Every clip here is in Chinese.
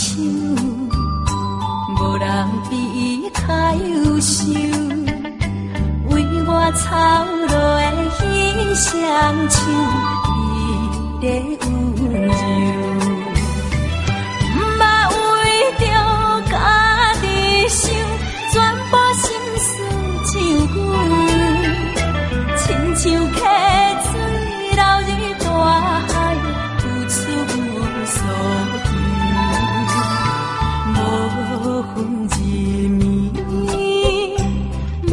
手，无人比伊较优秀。为我操落的彼双手，美丽温柔。毋捌为着家己想，全部心事就阮，亲像溪水流入大海，有出所求，无分日暝，无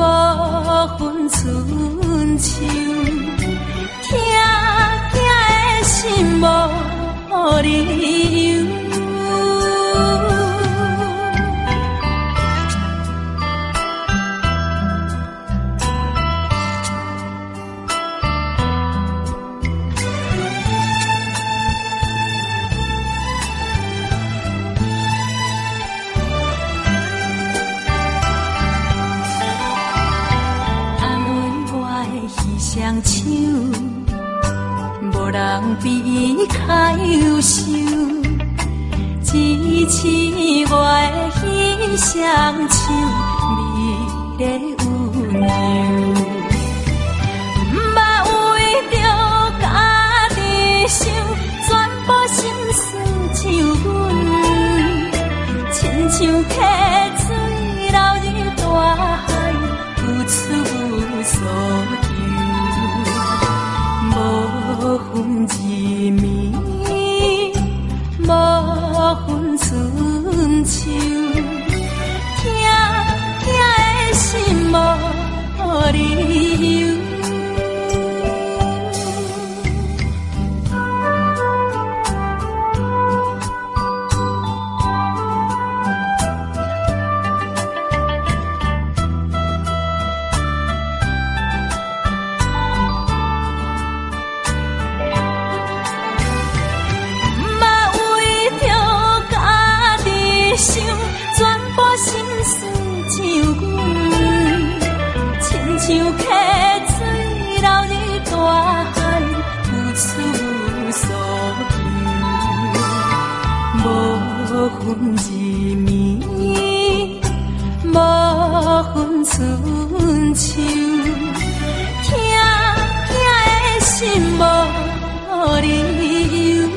分春秋，疼囝的心无理由。双手，无人比伊较优秀，支持我的彼双手，美丽温柔。毋捌为着家己想，全部心事就阮，亲像溪水流入大海，有出所求。无分日暝，无分春秋，疼的心无理由。像溪水流入大海，有出所求，无分日暝，无分春秋，疼的心无理由。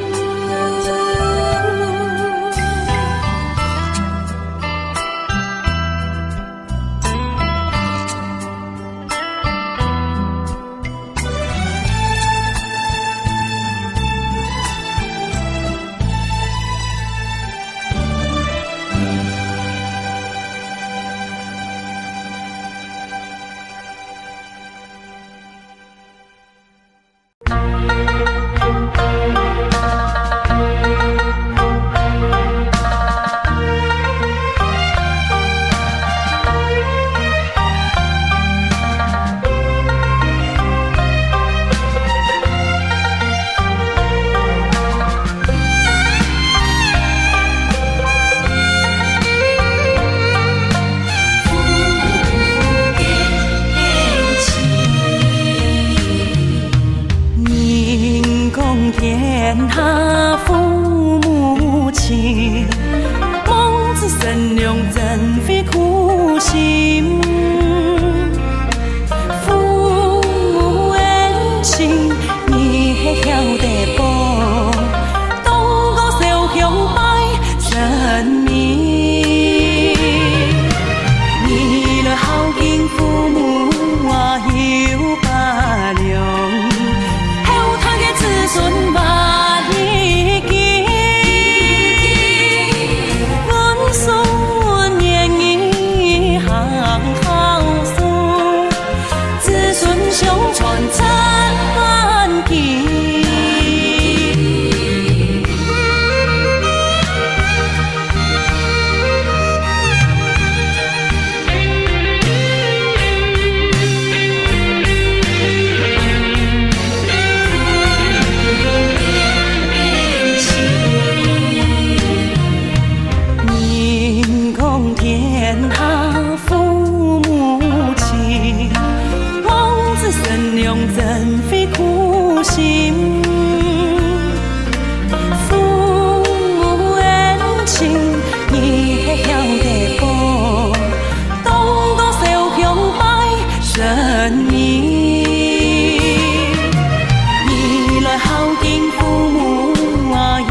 会晓地保，当作小乡拜神明。未来孝敬父母啊，有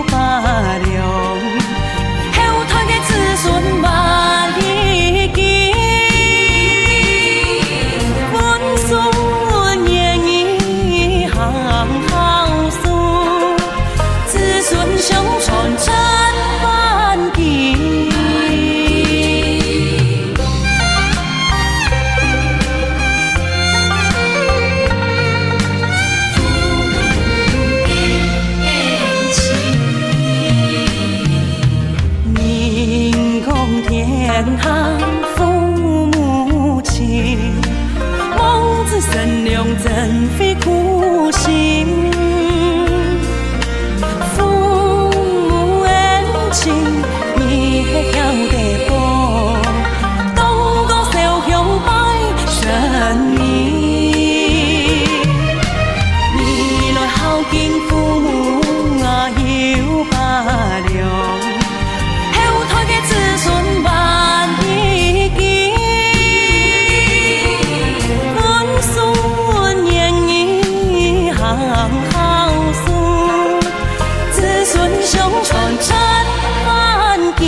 百良，后代的子孙万里行。阮孙言语行孝顺，子孙相传千万纪。民公天下父母亲，望子成龙真费苦心。父母恩情你会晓得保，当作小乡拜神明。未来孝敬父母啊，有百良，后代的子孙万里行。阮孙言语行孝顺，子孙相传千万纪。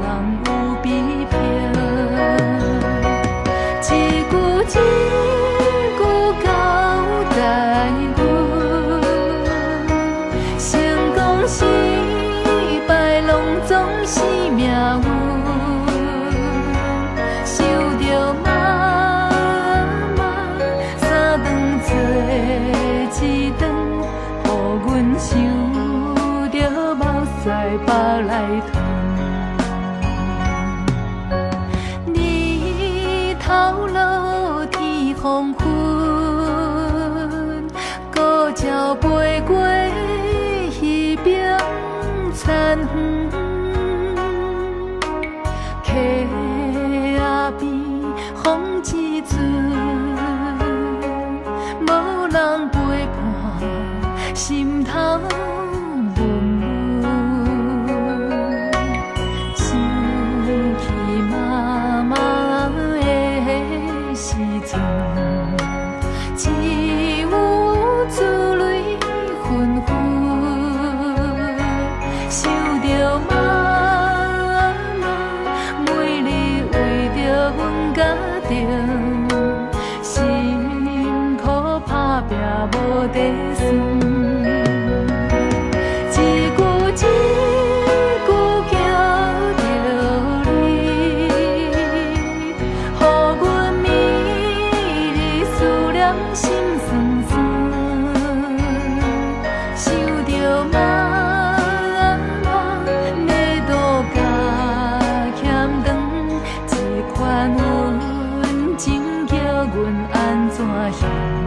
人有比拼。黄昏，孤鸟飞过彼边田园，溪仔边风一阵，无人陪伴，心头闷闷。想起妈妈的时阵，只有珠泪纷纷，想着妈妈每日为着阮家庭，辛苦打拼无地算。一句一句叫着你，予阮暝日思念心酸酸。想着妈妈要渡假欠长，这款温情叫阮安怎形容？